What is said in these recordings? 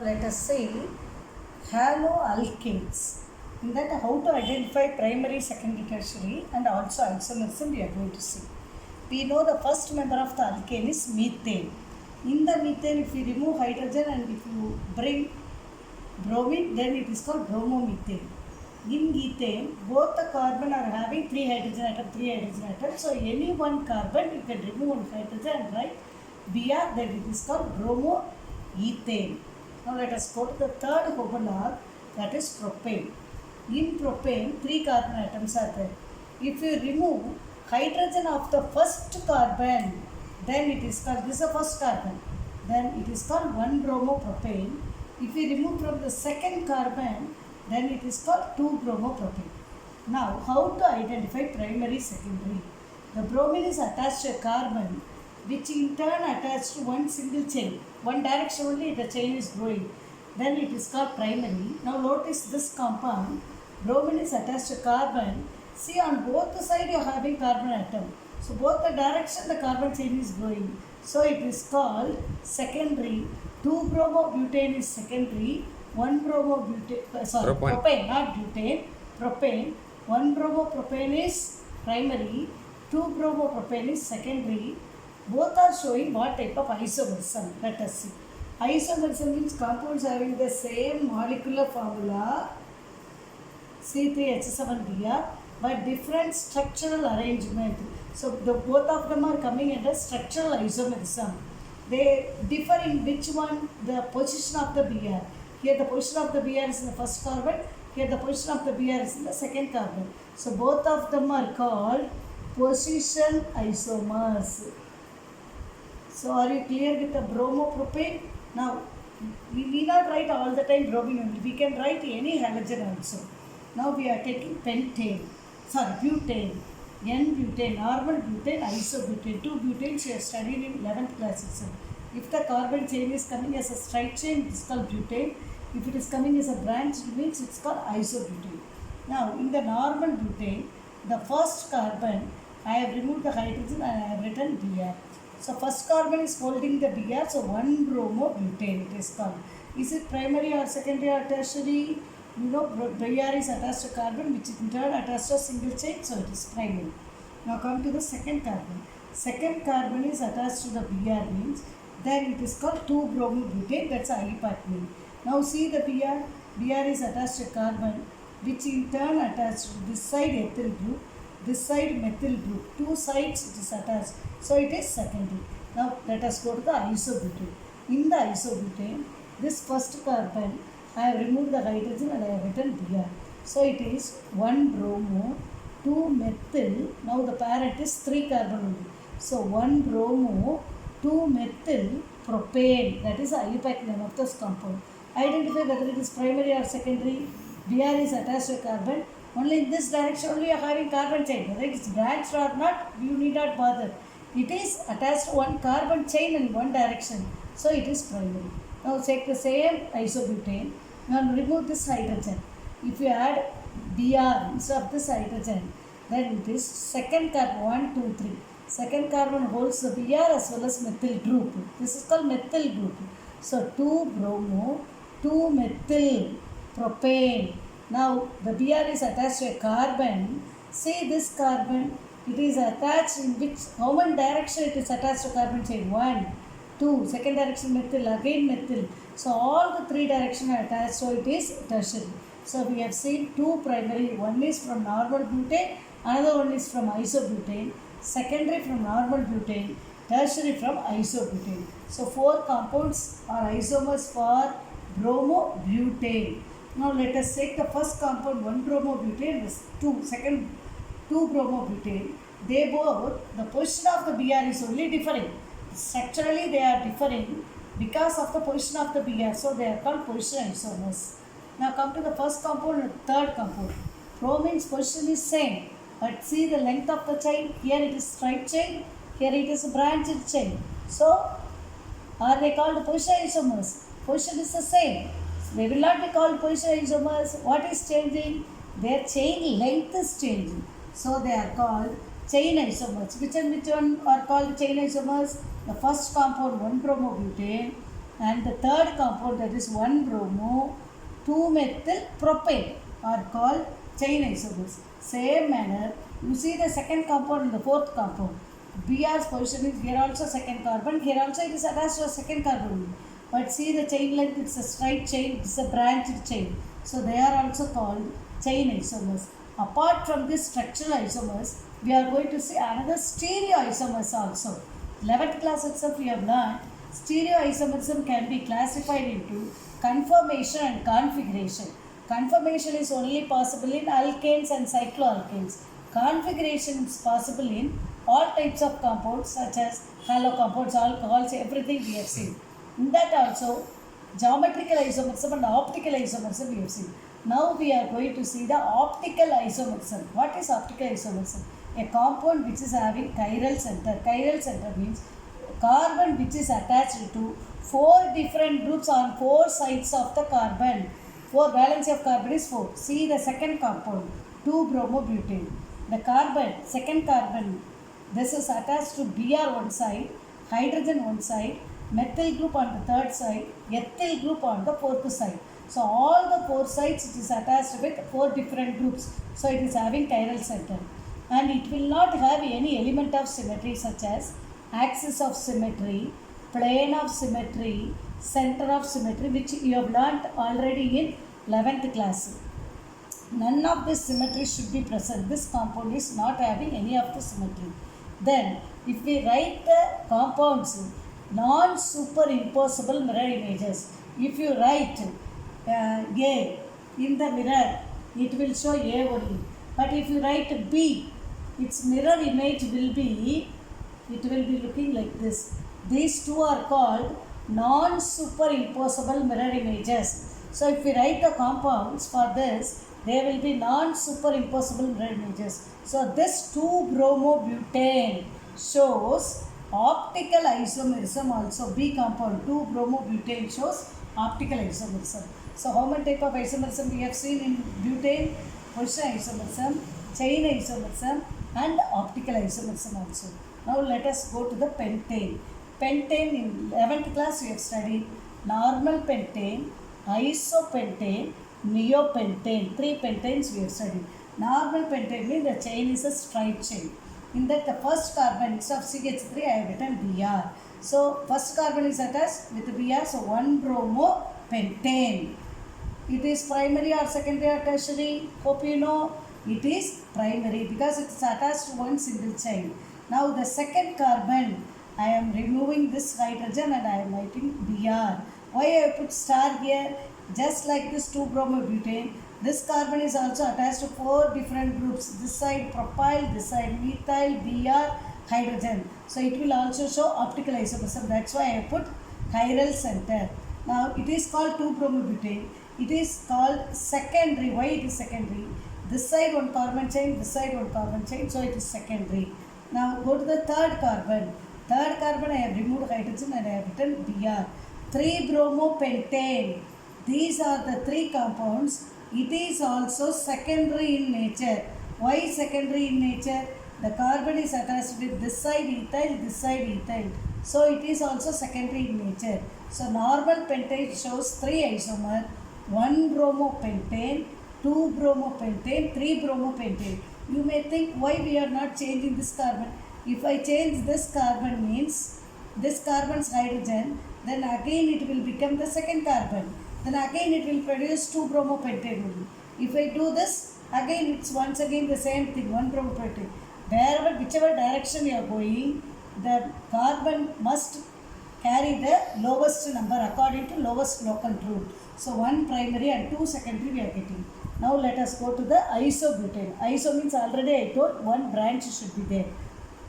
Let us see haloalkanes. In that, how to identify primary, secondary, tertiary, and also isomerism we are going to see. We know the first member of the alkane is methane. In the methane, if you remove hydrogen and if you bring bromine, then it is called bromomethane. In ethane, both the carbon are having 3 hydrogen atoms. So any one carbon, you can remove one hydrogen and write Br, then it is called bromoethane. Now let us go to the third homolog, that is propane. In propane, 3 carbon atoms are there. If you remove hydrogen of the first carbon, then it is called, this is the first carbon, then it is called 1-bromopropane. If you remove from the second carbon, then it is called 2-bromopropane. Now, how to identify primary, secondary? The bromine is attached to a carbon, which in turn attached to one single chain. One direction only the chain is growing. Then it is called primary. Now notice this compound. Bromine is attached to carbon. See, on both the sides you are having carbon atom. So both the direction the carbon chain is growing. So it is called secondary. 2-bromobutane is secondary. 1-bromobutane, propane, not butane. Propane. 1-bromopropane is primary. 2-bromopropane is secondary. Both are showing what type of isomerism. Let us see. Isomerism means compounds having the same molecular formula C3H7Br but different structural arrangement. So both of them are coming under structural isomerism. They differ in which one? The position of the Br. Here the position of the Br is in the first carbon. Here the position of the Br is in the second carbon. So both of them are called position isomers. So are you clear with the bromopropane? Now, we need not write all the time bromine only. We can write any halogen also. Now we are taking butane, N-butane, normal butane, isobutane. 2 butanes we have studied in 11th class itself. If the carbon chain is coming as a straight chain, it is called butane. If it is coming as a branch, it means it is called isobutane. Now, in the normal butane, the first carbon, I have removed the hydrogen and I have written Br. So first carbon is holding the Br, so 1-bromobutane it is called. Is it primary or secondary or tertiary? You know, Br is attached to carbon, which in turn attached to a single chain, so it is primary. Now come to the second carbon. Second carbon is attached to the Br means, then it is called 2-bromobutane, that's a aliphatic name. Now see the Br is attached to carbon, which in turn attached to this side ethyl group, this side methyl group. 2 sides it is attached. So it is secondary. Now let us go to the isobutane. In the isobutane, this first carbon, I have removed the hydrogen and I have written Br. So it is 1-bromo, 2-methyl. Now the parent is 3 carbon only. So 1-bromo, 2-methyl propane. That is the aliphatic name of this compound. Identify whether it is primary or secondary. Br is attached to a carbon. Only in this direction only you are having carbon chain. Whether it is branched or not, you need not bother. It is attached to one carbon chain in one direction. So it is primary. Now take the same isobutane. Now remove this hydrogen. If you add Br instead of this hydrogen, then it is second carbon 1, 2, 3. Second carbon holds the Br as well as methyl group. This is called methyl group. So 2-bromo, 2-methyl propane. Now the Br is attached to a carbon. See this carbon, it is attached in which, how many direction it is attached to carbon chain? 1, 2, second direction methyl, again methyl. So all the 3 directions are attached, so it is tertiary. So we have seen 2 primary, one is from normal butane, another one is from isobutane, secondary from normal butane, tertiary from isobutane. So 4 compounds are isomers for bromobutane. Now let us take the first compound 1-bromobutane, this 2-bromobutane. They both, the position of the Br is only differing. Structurally they are differing because of the position of the Br. So they are called position isomers. Now come to the first compound and third compound. Bromine's position is same. But see the length of the chain. Here it is straight chain. Here it is a branched chain. So are they called position isomers? Position is the same. They will not be called position isomers. What is changing? Their chain length is changing. So they are called chain isomers. Which one are called chain isomers? The first compound 1-bromobutane and the third compound, that is 1-bromo 2-methyl propane, are called chain isomers. Same manner, you see the second compound and the fourth compound. Br's position is here also second carbon, here also it is attached to a second carbon. But see the chain length, it's a straight chain, it's a branched chain. So they are also called chain isomers. Apart from this structural isomers, we are going to see another stereoisomers also. 11th class itself we have learned stereoisomerism can be classified into conformation and configuration. Conformation is only possible in alkanes and cycloalkanes. Configuration is possible in all types of compounds such as halo compounds, alcohols, everything we have seen. In that also, geometrical isomerism and optical isomerism we have seen. Now we are going to see the optical isomerism. What is optical isomerism? A compound which is having chiral center. Chiral center means carbon which is attached to 4 different groups on 4 sides of the carbon. 4 valency of carbon is 4. See the second compound, 2-bromobutane. The carbon, second carbon, this is attached to Br one side, hydrogen one side, methyl group on the third side, ethyl group on the fourth side. So all the 4 sides it is attached with 4 different groups. So it is having chiral center. And it will not have any element of symmetry such as axis of symmetry, plane of symmetry, center of symmetry, which you have learnt already in 11th class. None of this symmetry should be present. This compound is not having any of the symmetry. Then if we write the compounds non-superimposable mirror images, if you write A in the mirror, it will show A only. But if you write B, its mirror image will be looking like this. These two are called non-superimposable mirror images. So if we write the compounds for this, they will be non-superimposable mirror images. So this 2-bromobutane shows optical isomerism also. B compound 2-bromobutane shows optical isomerism. So how many type of isomerism we have seen in butane? Position isomerism, chain isomerism, and optical isomerism also. Now let us go to the pentane. Pentane in 11th class we have studied normal pentane, isopentane, neopentane. 3 pentanes we have studied. Normal pentane means the chain is a straight chain. In that the first carbon, instead of CH3 I have written Br. So first carbon is attached with Br, so 1-bromopentane. It is primary or secondary or tertiary? Hope you know it is primary because it is attached to one single chain. Now the second carbon, I am removing this hydrogen and I am writing Br. Why I put star here? Just like this 2-bromobutane, this carbon is also attached to 4 different groups. This side propyl, this side methyl, Br, hydrogen. So it will also show optical isomerism. That's why I put chiral center. Now it is called 2-bromobutane. It is called secondary. Why it is secondary? This side one carbon chain, this side one carbon chain, so it is secondary. Now go to the third carbon. Third carbon I have removed hydrogen and I have written Br. 3-bromopentane. These are the 3 compounds. It is also secondary in nature. Why secondary in nature? The carbon is attached with this side ethyl, this side ethyl. So it is also secondary in nature. So normal pentane shows 3 isomer, 1-bromopentane, 2-bromopentane, 3-bromopentane. You may think why we are not changing this carbon. If I change this carbon means this carbon's hydrogen, then again it will become the second carbon. Then again it will produce 2-bromopentane only. If I do this, again it's once again the same thing, 1-bromopentane. Wherever, whichever direction you are going, the carbon must carry the lowest number according to lowest locant rule. So 1 primary and 2 secondary we are getting. Now let us go to the isobutane. Iso means already I told 1 branch should be there.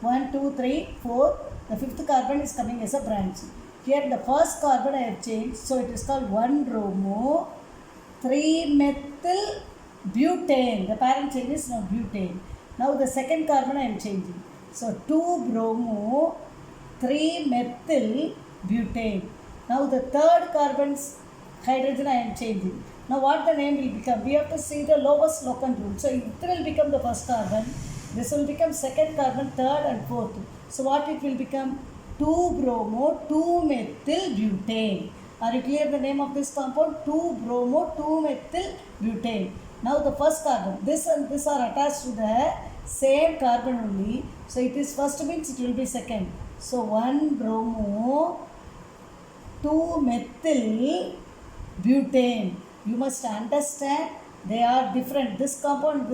1, 2, 3, 4. The 5th carbon is coming as a branch. Here the first carbon I have changed. So it is called 1-bromo 3-methyl-butane. The parent chain is now butane. Now the second carbon I am changing. So 2-bromo 3-methyl-butane. Now the third carbon's hydrogen I am changing. Now what the name will become? We have to see the lowest locant rule. So it will become the first carbon. This will become second carbon, third and fourth. So what it will become? 2-bromo 2-methyl butane. Are you clear the name of this compound? 2-bromo 2-methyl butane. Now the first carbon, this and this are attached to the same carbon only. So it is first means it will be second. So 1-bromo 2-methyl butane. You must understand they are different. This compound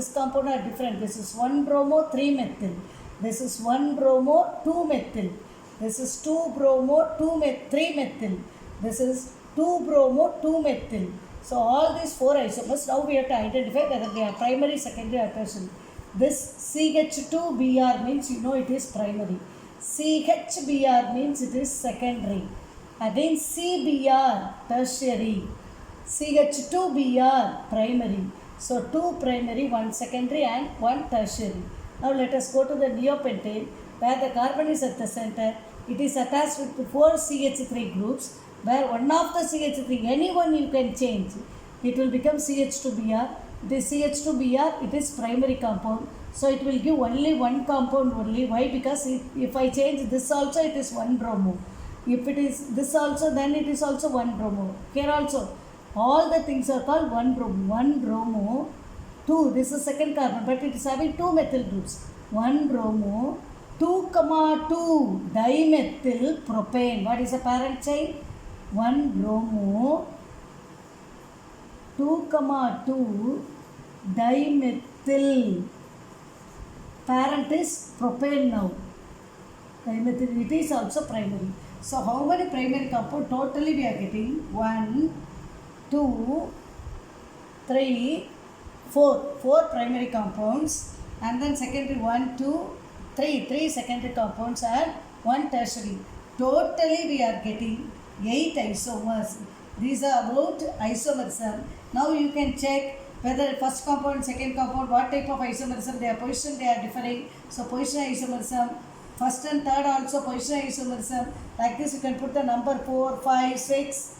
are different. This is 1-bromo 3-methyl. This is 1-bromo 2-methyl. This is 2-bromo 3-methyl. This is 2-bromo 2-methyl. So all these four isomers, now we have to identify whether they are primary, secondary or tertiary. This CH2Br means you know it is primary. CHBr means it is secondary. Again CBr tertiary. CH2Br primary. So 2 primary, 1 secondary and 1 tertiary. Now let us go to the neopentane where the carbon is at the center. It is attached with 4 CH3 groups where one of the CH3, any one you can change. It will become CH2Br. This CH2Br, it is primary compound. So it will give only one compound only. Why? Because if I change this also, it is 1-bromo. If it is this also, then it is also 1-bromo. Here also, all the things are called 1-bromo. 1-bromo, 2. This is second carbon, but it is having 2 methyl groups. 1-bromo, 2,2 dimethyl propane. What is the parent chain? 1-bromo, 2,2 dimethyl. Parent is propane now. Dimethyl, it is also primary. So how many primary compound? Totally we are getting 1, 2, 3, 4. 4 primary compounds and then secondary 1, 2, 3. 3 secondary compounds and 1 tertiary. Totally we are getting 8 isomers. These are about isomerism. Now you can check whether first compound, second compound, what type of isomerism, their position they are differing. So position isomerism, first and third also position isomerism. Like this you can put the number 4, 5, 6,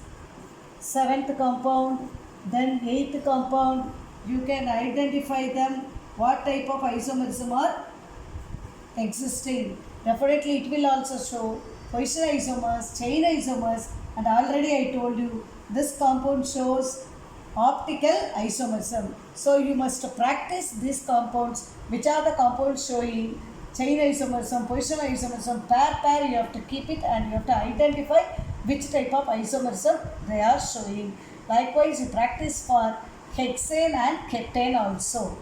7th compound, then 8th compound. You can identify them, what type of isomerism are existing. Definitely it will also show position isomers, chain isomers, and already I told you this compound shows optical isomerism. So you must practice these compounds. Which are the compounds showing chain isomerism, position isomerism, pair you have to keep it and you have to identify which type of isomerism they are showing. Likewise you practice for hexane and heptane also.